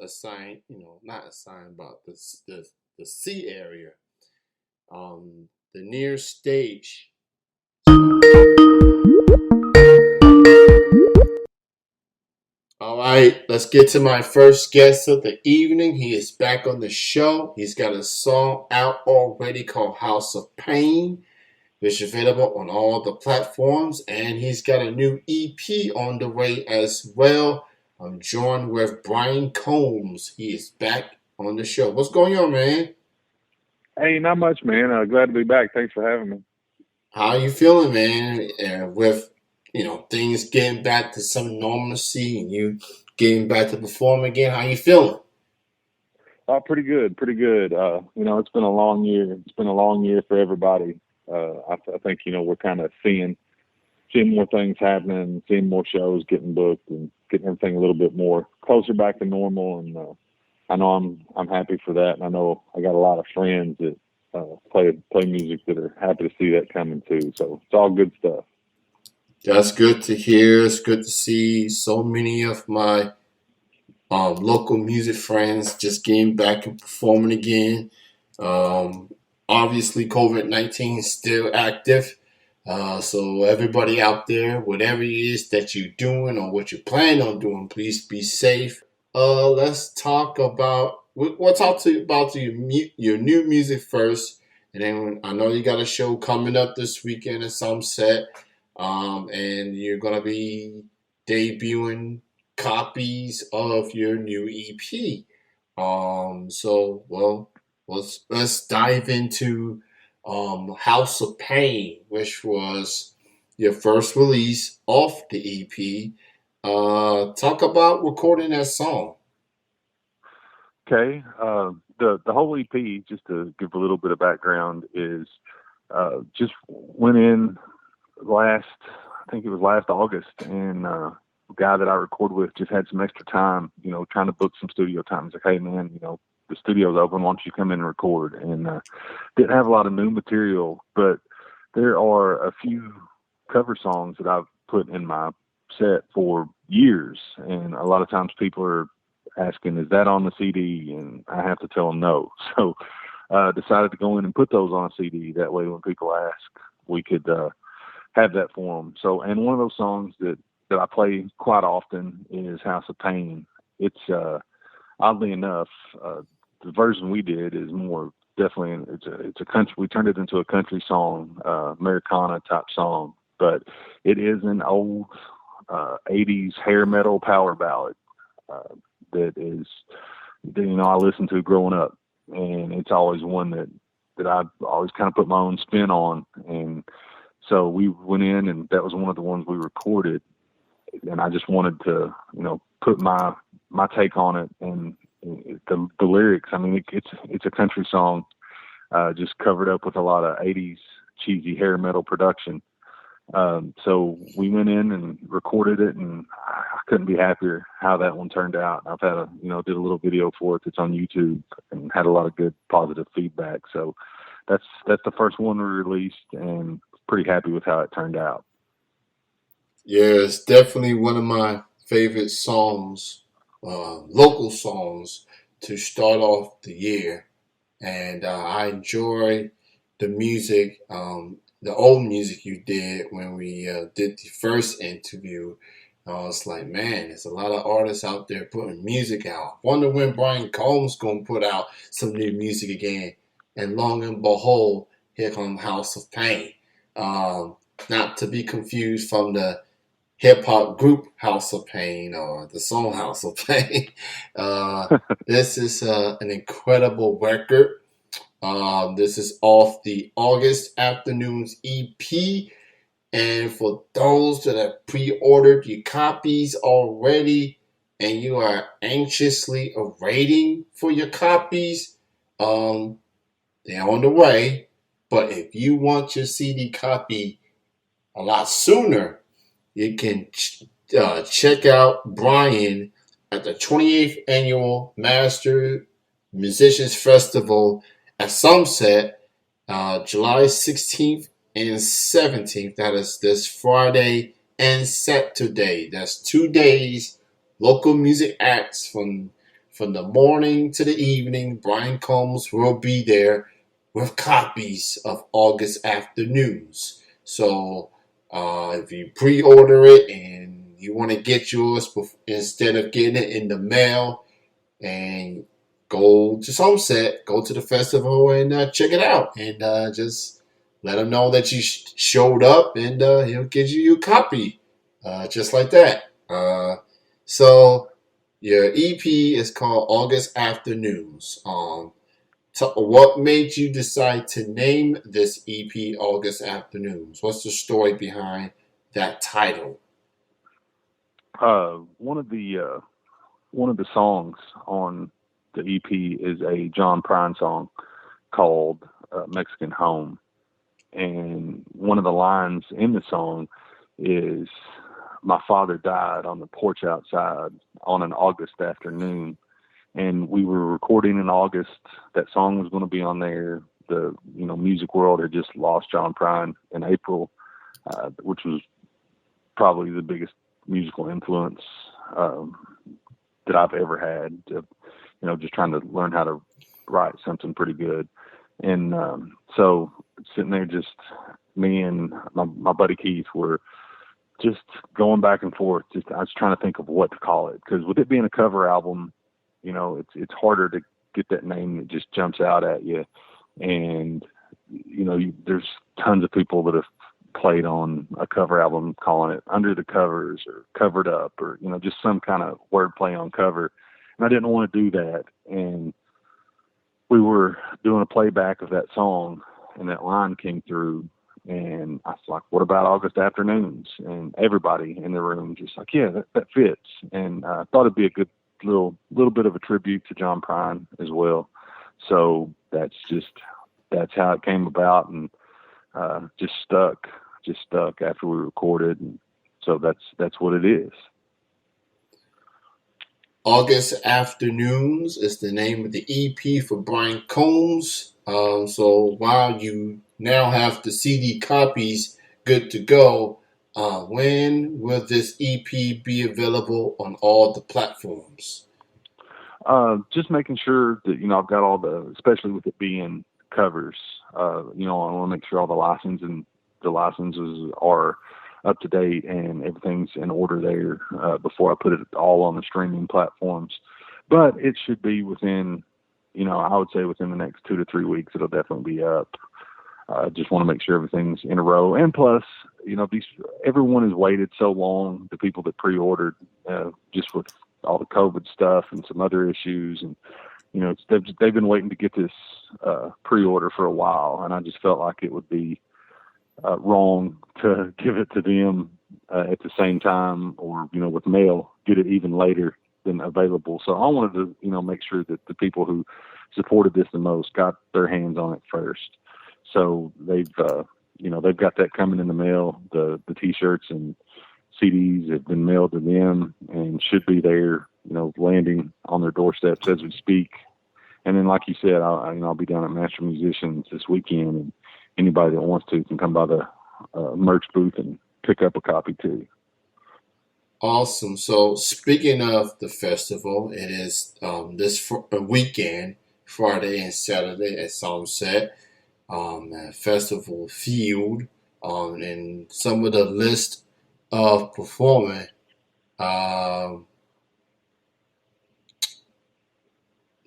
assigned, not assigned, but the C area, the near stage. All right, let's get to my first guest of the evening. He is back on the show. He's got a song out already called House of Pain, which is available on all the platforms, and he's got a new EP on the way as well. I'm joined with Brian Combs. He is back on the show. What's going on, man? Hey, not much, man. Glad to be back. Thanks for having me. How are you feeling, man? With things getting back to some normalcy and you getting back to perform again, how you feeling? Pretty good, pretty good. It's been a long year. It's been a long year for everybody. I think we're kind of seeing more things happening, seeing more shows getting booked, and getting everything a little bit more closer back to normal. And I know I'm happy for that, and I know I got a lot of friends that play music that are happy to see that coming too. So it's all good stuff. That's good to hear. It's good to see so many of my local music friends just getting back and performing again. Um, Obviously, COVID-19 is still active. So everybody out there, whatever it is that you're doing or what you plan on doing, please be safe. Let's talk about we'll talk to you about your new music first, and then I know you got a show coming up this weekend at Sunset, and you're gonna be debuting copies of your new EP. So let's dive into House of Pain, which was your first release off the EP. Talk about recording that song. Okay. The whole EP, just to give a little bit of background, is just went in last. I think it was last August, and the guy that I record with just had some extra time, trying to book some studio time. He's like, hey man, the studio's open. Why don't you come in and record? And didn't have a lot of new material, but there are a few cover songs that I've put in my set for years. And a lot of times people are asking, is that on the CD? And I have to tell them no. So decided to go in and put those on a CD. That way when people ask, we could have that for them. So, and one of those songs that I play quite often is House of Pain. It's oddly enough, the version we did is more definitely it's a country. We turned it into a country song, Americana type song, but it is an old 80s hair metal power ballad that is I listened to growing up, and it's always one that I've always kind of put my own spin on. And so we went in, and that was one of the ones we recorded, and I just wanted to put my take on it. And the lyrics, I mean, it's a country song, just covered up with a lot of 80s cheesy hair metal production. So we went in and recorded it, and I couldn't be happier how that one turned out. I've had did a little video for it that's on YouTube and had a lot of good positive feedback. So that's the first one we released, and pretty happy with how it turned out. Yeah, it's definitely one of my favorite songs, local songs to start off the year. And I enjoy the music, the old music you did when we did the first interview. I was like, man, there's a lot of artists out there putting music out. Wonder when Brian Combs gonna put out some new music again. And long and behold, here comes House of Pain. Not to be confused from the hip hop group House of Pain or the song House of Pain. This is an incredible record. This is off the August Afternoons EP. And for those that have pre-ordered your copies already and you are anxiously awaiting for your copies, they're on the way. But if you want your CD copy a lot sooner, you can check out Brian at the 28th Annual Master Musicians Festival at Sunset, July 16th and 17th. That is this Friday and Saturday. That's 2 days. Local music acts from from the morning to the evening, Brian Combs will be there with copies of August afternoons. So if you pre-order it and you want to get yours instead of getting it in the mail, and go to Sunset, go to the festival and check it out, and just let him know that you showed up, and he'll give you your copy, just like that. So your EP is called August Afternoons. What made you decide to name this EP August Afternoons? What's the story behind that title? Uh, one of the uh, one of the songs on the EP is a John Prine song called Mexican Home. And one of the lines in the song is, "My father died on the porch outside on an August afternoon." And we were recording in August. That song was going to be on there. The music world had just lost John Prine in April, which was probably the biggest musical influence um, that I've ever had. Just trying to learn how to write something pretty good. And so sitting there, just me and my buddy Keith were just going back and forth. I was trying to think of what to call it, because with it being a cover album, it's harder to get that name that just jumps out at you. And there's tons of people that have played on a cover album calling it Under the Covers or Covered Up, or just some kind of wordplay on cover. And I didn't want to do that. And we were doing a playback of that song, and that line came through, and I was like, "What about August Afternoons?" And everybody in the room just like, "Yeah, that fits." And I thought it'd be a good little bit of a tribute to John Prine as well. So that's how it came about, and just stuck after we recorded. And so that's what it is. August Afternoons is the name of the EP for Brian Combs. So while you now have the CD copies good to go, when will this EP be available on all the platforms? Just making sure that I've got all especially with it being covers. I want to make sure all the licenses are up to date and everything's in order there before I put it all on the streaming platforms. But it should be within, I would say within the next 2 to 3 weeks, it'll definitely be up. Just want to make sure everything's in a row. And plus, everyone has waited so long, the people that pre-ordered, just with all the COVID stuff and some other issues. And, they've been waiting to get this pre-order for a while. And I just felt like it would be wrong to give it to them at the same time, or with mail, get it even later than available. So I wanted to make sure that the people who supported this the most got their hands on it first. So they've got that coming in the mail. The t-shirts and CDs have been mailed to them and should be there, landing on their doorsteps as we speak. And then, like you said, I'll be down at Master Musicians this weekend, and anybody that wants to can come by the merch booth and pick up a copy too. Awesome. So speaking of the festival, it is this weekend, Friday and Saturday at Sunset, at Festival Field, and some of the list of performing. Um,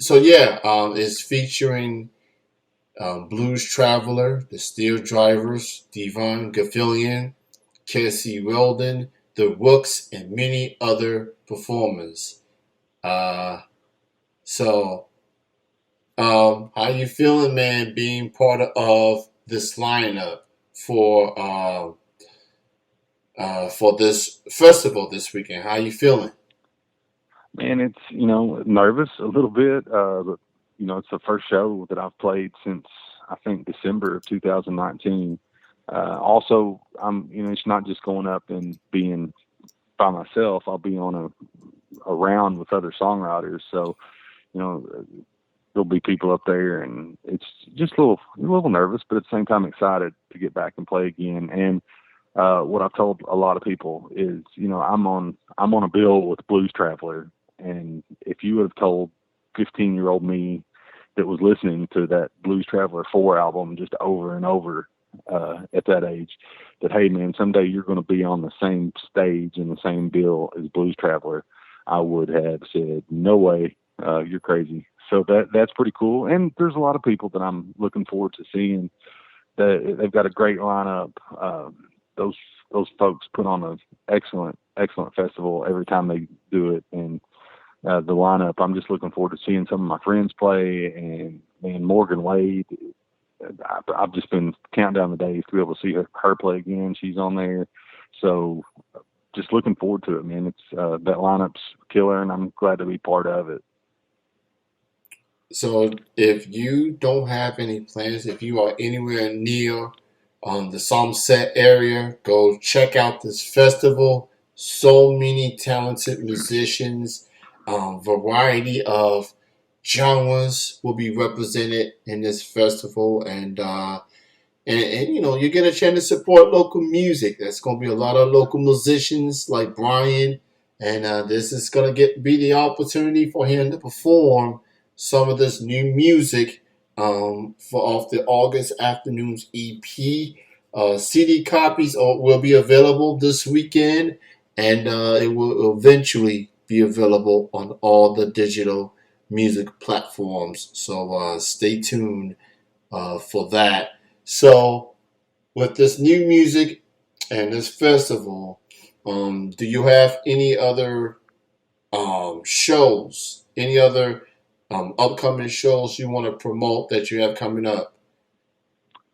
it's featuring Blues Traveler, The Steel Drivers, Devon Gaffilian, Cassie Weldon, The Rooks, and many other performers. Uh, so, how you feeling, man, being part of this lineup for this festival this weekend? How you feeling? Man, it's nervous a little bit, but it's the first show that I've played since I think December of 2019. Also, it's not just going up and being by myself. I'll be on a round with other songwriters, so you know there'll be people up there, and it's just a little nervous, but at the same time excited to get back and play again. And what I've told a lot of people is, I'm on a bill with Blues Traveler, and if you would have told 15-year-old me that was listening to that Blues Traveler 4 album just over and over at that age, that, hey, man, someday you're going to be on the same stage in the same bill as Blues Traveler, I would have said, no way, you're crazy. So that's pretty cool. And there's a lot of people that I'm looking forward to seeing. They've got a great lineup. Those folks put on an excellent festival every time they do it. And the lineup, I'm just looking forward to seeing some of my friends play, and Morgan Wade. I've just been counting down the days to be able to see her play again. She's on there. So just looking forward to it, man. It's that lineup's killer, and I'm glad to be part of it. So if you don't have any plans, if you are anywhere near the Somerset area, go check out this festival. So many talented musicians, variety of genres will be represented in this festival, and you know, you get a chance to support local music. There's going to be a lot of local musicians like Brian, and this is going to be the opportunity for him to perform some of this new music for off the August Afternoons EP. CD copies will be available this weekend, and it will eventually be available on all the digital music platforms. So stay tuned for that. So, with this new music and this festival, do you have any other shows, any other upcoming shows you want to promote that you have coming up?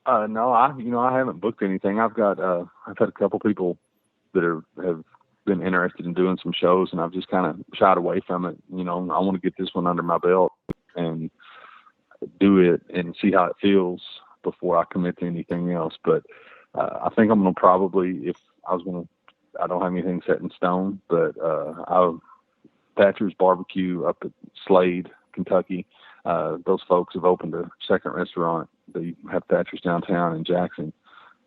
No, I haven't booked anything. I've had a couple people that have been interested in doing some shows, and I've just kind of shied away from it. You know, I want to get this one under my belt and do it and see how it feels before I commit to anything else. But I think I'm going to probably, I don't have anything set in stone, but Thatcher's Barbecue up at Slade, Kentucky. Those folks have opened a second restaurant. They have Thatcher's downtown in Jackson.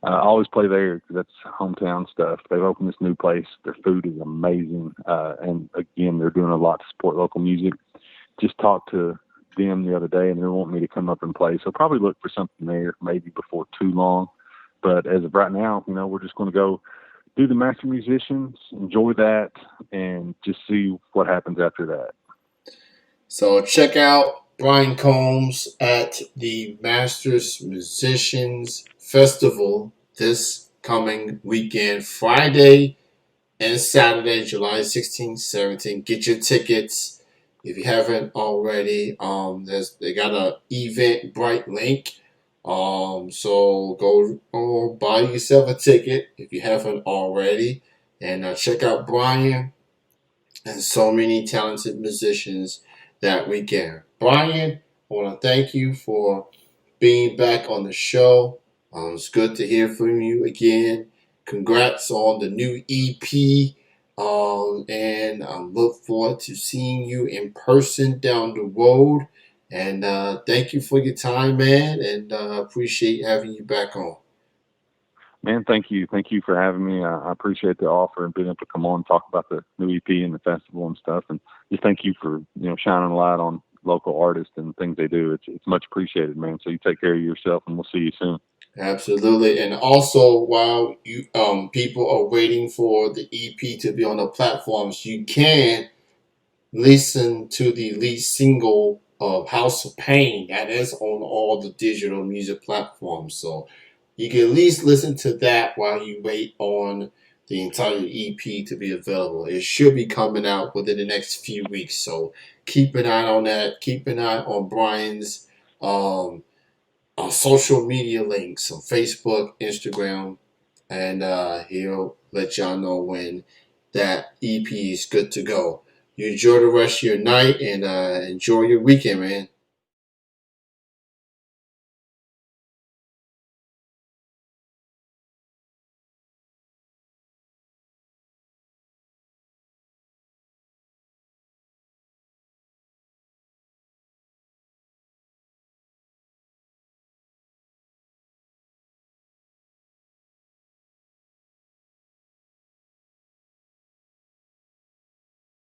I always play there because that's hometown stuff. They've opened this new place. Their food is amazing. And again, they're doing a lot to support local music. Just talked to them the other day, and they're wanting me to come up and play. So probably look for something there maybe before too long. But as of right now, you know, we're just going to go do the Master Musicians, enjoy that, and just see what happens after that. So check out Brian Combs at the Masters Musicians Festival this coming weekend, Friday and Saturday, July 16th, 17th. Get your tickets. If you haven't already, they got a Eventbrite link. So go buy yourself a ticket if you haven't already, and check out Brian and so many talented musicians that weekend. Brian, I want to thank you for being back on the show. It's good to hear from you again. Congrats on the new EP. And I look forward to seeing you in person down the road. And thank you for your time, man. And appreciate having you back on. Man, thank you. Thank you for having me. I appreciate the offer and being able to come on and talk about the new EP and the festival and stuff. And just thank you for, you know, shining a light on local artists and things they do. It's much appreciated, man. So you take care of yourself, and we'll see you soon. Absolutely. And also, while you people are waiting for the EP to be on the platforms, you can listen to the lead single of House of Pain that is on all the digital music platforms. So you can at least listen to that while you wait on the entire EP to be available. It should be coming out within the next few weeks. So keep an eye on that. Keep an eye on Brian's social media links on Facebook, Instagram, and he'll let y'all know when that EP is good to go. You enjoy the rest of your night and enjoy your weekend, man.